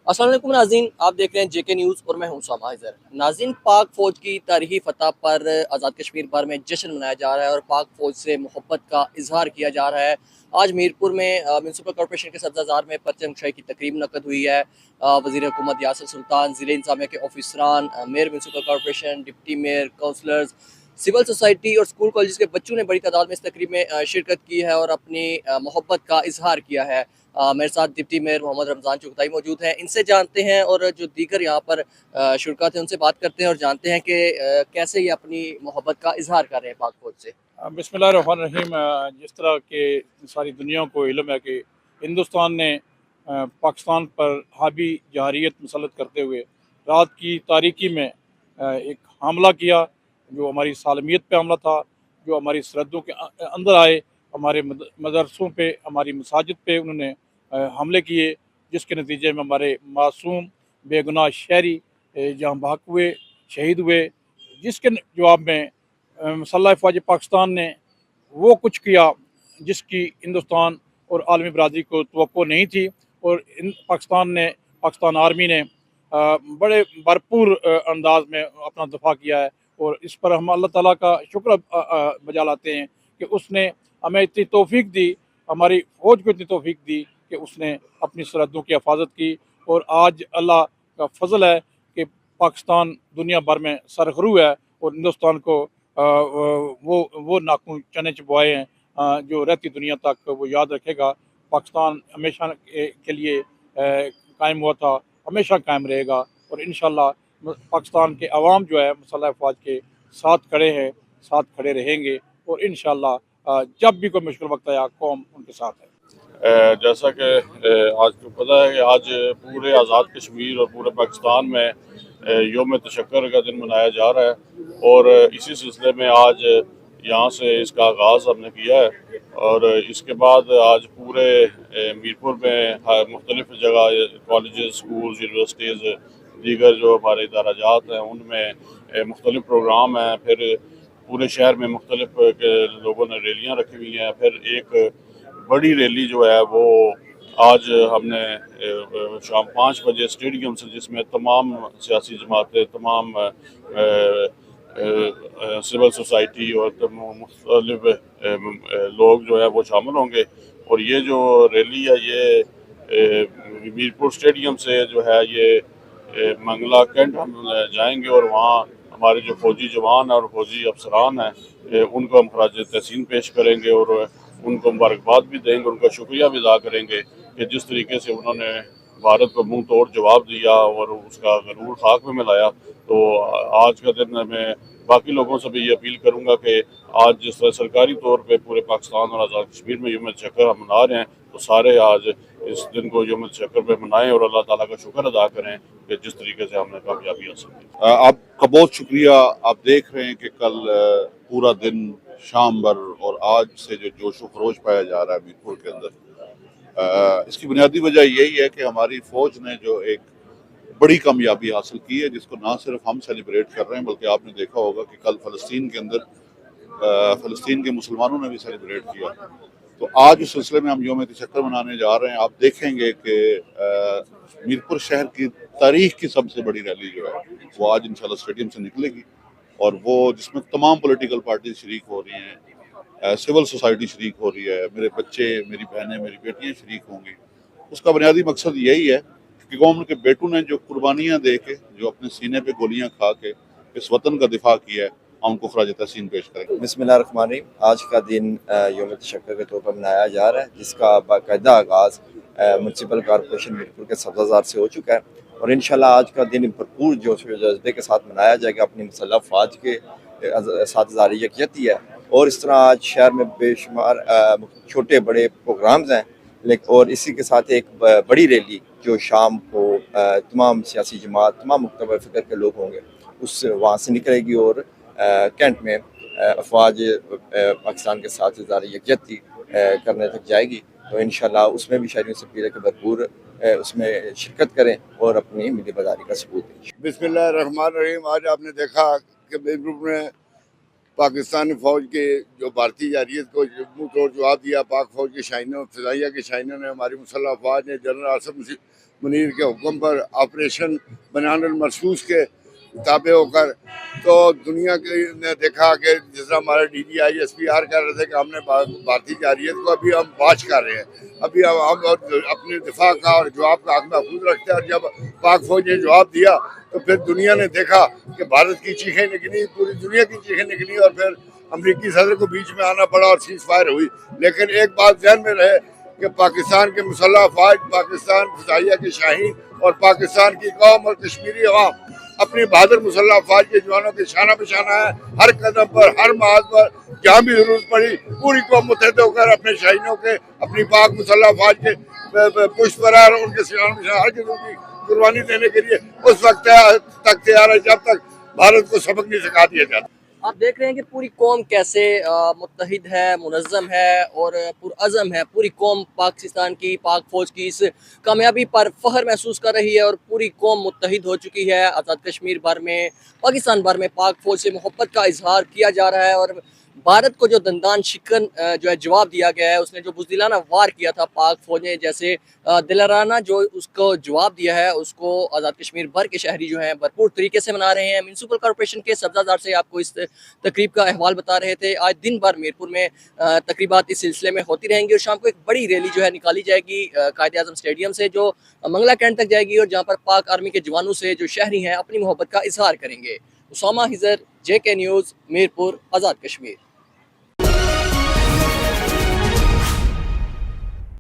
अस्सलाम वालेकुम नाज़रीन, आप देख रहे हैं जेके न्यूज़ और मैं हूं उसामा हैदर। नाज़रीन, पाक फ़ौज की तारीख़ी फ़तह पर आज़ाद कश्मीर भर में जश्न मनाया जा रहा है और पाक फ़ौज से मोहब्बत का इजहार किया जा रहा है। आज मीरपुर में म्यूनसिपल कॉर्पोरेशन के सब्ज़ाज़ार में परचम कुशाई की तकरीब मुनक़्क़द हुई है। वज़ीर हुकूमत यासिर सुल्तान, ज़िले इंतज़ामिया के ऑफिसरान, mayor municipal corporation, deputy mayor, councillors, civil society और स्कूल कॉलेज के बच्चों ने बड़ी तादाद में इस तकरीब में शिरकत की है और अपनी मोहब्बत का इजहार किया है। मेरे साथ डिप्टी मेयर मोहम्मद रमज़ान चुगताई मौजूद हैं। इनसे जानते हैं और जो दीगर यहाँ पर शुरका थे उनसे बात करते हैं और जानते हैं कि कैसे ये अपनी मोहब्बत का इजहार कर रहे हैं पाक फौज से। बिस्मिल्लाहिर्रहमानिर्रहीम। जिस तरह के सारी दुनिया को इल्म है कि हिंदुस्तान ने पाकिस्तान पर हावी जहारियत मुसलत करते हुए रात की तारीकी में एक हमला किया, जो हमारी सालमियत पे हमला था, जो हमारी सरहदों के अंदर आए, हमारे मदरसों पे, हमारी मसाजिद पे उन्होंने हमले किए, जिसके नतीजे में हमारे मासूम बेगुनाह शहरी जहाँ बहक हुए, शहीद हुए। जिसके जवाब में मसल्ह फ़ौज पाकिस्तान ने वो कुछ किया जिसकी हिंदुस्तान और आलमी बरादरी को तवक्को नहीं थी, और इन पाकिस्तान आर्मी ने बड़े भरपूर अंदाज में अपना दफा किया है। और इस पर हम अल्लाह ताला का शुक्र बजा लाते हैं कि उसने हमें इतनी तौफीक दी, हमारी फ़ौज को इतनी तौफीक दी कि उसने अपनी सरहदों की हिफाजत की। और आज अल्लाह का फजल है कि पाकिस्तान दुनिया भर में सरखरू है, और हिंदुस्तान को वो नाखून चने चबवाए हैं जो रहती दुनिया तक वो याद रखेगा। पाकिस्तान हमेशा के लिए कायम हुआ था, हमेशा कायम रहेगा, और इंशाल्लाह पाकिस्तान के अवाम जो है मसल्ह फ़ौज के साथ खड़े हैं, साथ खड़े रहेंगे, और इंशाल्लाह जब भी कोई मुश्किल वक्त आया कौम उनके साथ है। जैसा कि आज को पता है कि आज पूरे आज़ाद कश्मीर और पूरे पाकिस्तान में योम तशक्कर का दिन मनाया जा रहा है, और इसी सिलसिले में आज यहाँ से इसका आगाज़ हमने किया है। और इसके बाद आज पूरे मीरपुर में मुख्तलिफ़ जगह कॉलेज, स्कूल, यूनिवर्सिटीज़, दीगर जो हमारे इदाराजात हैं उनमें मुख्तलिफ़ प्रोग्राम हैं। फिर पूरे शहर में मुख्तलिफ़ लोगों ने रैलियाँ रखी हुई हैं। फिर एक बड़ी रैली जो है वो आज हमने शाम 5 बजे स्टेडियम से, जिसमें तमाम सियासी जमातें, तमाम सिविल सोसाइटी और मुख्तलिफ लोग जो है वो शामिल होंगे। और ये जो रैली है ये मीरपुर स्टेडियम से जो है ये मंगला कैंट हम जाएंगे, और वहाँ हमारे जो फौजी जवान हैं और फौजी अफसरान हैं उनको हम खराज तहसीन पेश करेंगे, और उनको मुबारकबाद भी देंगे, उनका शुक्रिया भी अदा करेंगे कि जिस तरीके से उन्होंने भारत को मुंह तोड़ जवाब दिया और उसका गरूर खाक में मिलाया। तो आज का दिन मैं बाकी लोगों से भी ये अपील करूंगा कि आज जिस तरह सरकारी तौर पे पूरे पाकिस्तान और आज़ाद कश्मीर में यौम तशक्कर हम मना रहे हैं, तो सारे आज इस दिन को यौम तशक्कर पे मनाएं और अल्लाह ताला का शुक्र अदा करें कि जिस तरीके से हमने कामयाबी हासिल की। आपका बहुत शुक्रिया। आप देख रहे हैं कि कल पूरा दिन शाम भर और आज से जो जोश व खरोश पाया जा रहा है मीरपुर के अंदर, इसकी बुनियादी वजह यही है कि हमारी फौज ने जो एक बड़ी कामयाबी हासिल की है, जिसको ना सिर्फ हम सेलिब्रेट कर रहे हैं बल्कि आपने देखा होगा कि कल फ़लस्तीन के अंदर फ़लस्तीन के मुसलमानों ने भी सेलिब्रेट किया। तो आज उस सिलसिले में हम योम तशक्कर मनाने जा रहे हैं। आप देखेंगे कि मीरपुर शहर की तारीख की सबसे बड़ी रैली जो है वो आज इंशाल्लाह स्टेडियम से निकलेगी, और वो जिसमें तमाम पॉलिटिकल पार्टी शरीक हो रही हैं, सिविल सोसाइटी शरीक हो रही है, मेरे बच्चे, मेरी बहनें, मेरी बेटियां शरीक होंगी। उसका बुनियादी मकसद यही है कि कौम के बेटों ने जो कुर्बानियाँ दे के, जो अपने सीने पे गोलियाँ खा के इस वतन का दिफा किया है, हम उनको खराज तहसीन पेश करेंगे। बिस्मिल्लाहिर्रहमानिर्रहीम। आज का दिन यौम तशक्कर के तौर पर मनाया जा रहा है, जिसका बाकायदा आगाज़ म्यूनसिपल कॉर्पोरेशन मीरपुर के सब्ज़ाज़ार से हो चुका है, और इंशाल्लाह आज का दिन भरपूर जोश व जज्बे के साथ मनाया जाएगा। अपनी मुसल्लह फ़ौज के साथ ज़ारी यकजहती है, और इस तरह आज शहर में बेशुमार छोटे बड़े प्रोग्राम्स हैं, लेकिन और इसी के साथ एक बड़ी रैली जो शाम को तमाम सियासी जमात, तमाम मुख्तलिफ़ फ़िक्र के लोग होंगे, उस वहाँ से निकलेगी और कैंट में अफवाज पाकिस्तान के साथ ज़ारी यकजहती करने तक जाएगी। तो इंशाल्लाह उसमें भी शहरियों से अपील है कि भरपूर उसमें शिरकत करें और अपनी मिली बदारी का सबूत दें। बिस्मिल्लाहिर्रहमानिर्रहीम। आज आपने देखा कि मीरपुर में पाकिस्तानी फ़ौज के जो भारतीय जारियत को मुंह तोड़ जवाब दिया। पाक फ़ौज के शाइनों, फ़िज़ाइया के शाइनों ने, हमारी मुसल्लह अफ़वाज ने, जनरल आसिफ मुनीर के हुक्म पर ऑपरेशन बनानुल मरसूस के ताबे होकर, तो दुनिया के ने देखा कि जिस तरह हमारे DGI SPR कह रहे थे कि हमने भारतीय जारियत को अभी हम वाच कर रहे हैं, अभी हम अपने दिफा का और जवाब का हक महफूज रखते हैं। और जब पाक फौज ने जवाब दिया तो फिर दुनिया ने देखा कि भारत की चीखें निकली, पूरी दुनिया की चीखें निकली, और फिर अमरीकी सदर को बीच में आना पड़ा और सीज फायर हुई। लेकिन एक बात ध्यान में रहे कि पाकिस्तान के मुसल्लह अफवाज, पाकिस्तान फिजाइया के शाहीन और पाकिस्तान की कौम और कश्मीरी अवाम अपनी बहादुर मुसल्लह अफवाज के जवानों के शाना बशाना है। हर कदम पर, हर महाज पर, जहाँ भी जरूरत पड़ी, पूरी कौम मुत्तहद होकर अपने शाहीनों के, अपनी पाक मुसल्लह अफवाज के पुष्प पर और उनके शाना बशाना हर किस्म की कुर्बानी देने के लिए उस वक्त तक तैयार है जब तक भारत को सबक नहीं सिखा दिया जाता। आप देख रहे हैं कि पूरी कौम कैसे मुत्तहिद है, मुनज़्ज़म है और पुरअज़म है। पूरी कौम पाकिस्तान की, पाक फ़ौज की इस कामयाबी पर फ़ख्र महसूस कर रही है और पूरी कौम मुत्तहिद हो चुकी है। आज़ाद कश्मीर भर में, पाकिस्तान भर में पाक फ़ौज से मोहब्बत का इजहार किया जा रहा है और भारत को जो दंदान शिकन जो है जवाब दिया गया है, उसने जो बुज़दिलाना वार किया था पाक फ़ौज ने, जैसे दिलराना जो उसको जवाब दिया है, उसको आज़ाद कश्मीर भर के शहरी जो हैं भरपूर तरीके से मना रहे हैं। म्यूनसिपल कॉर्पोरेशन के सब्ज़ादार से आपको इस तकरीब का अहवाल बता रहे थे। आज दिन भर मीरपुर में तकरीबात इस सिलसिले में होती रहेंगी और शाम को एक बड़ी रैली जो है निकाली जाएगी कायदे आज़म स्टेडियम से, जो मंगला कैंट तक जाएगी और जहाँ पर पाक आर्मी के जवानों से जो शहरी हैं अपनी मोहब्बत का इजहार करेंगे। Usama हिजर, JK news, Mirpur, Azad Kashmir.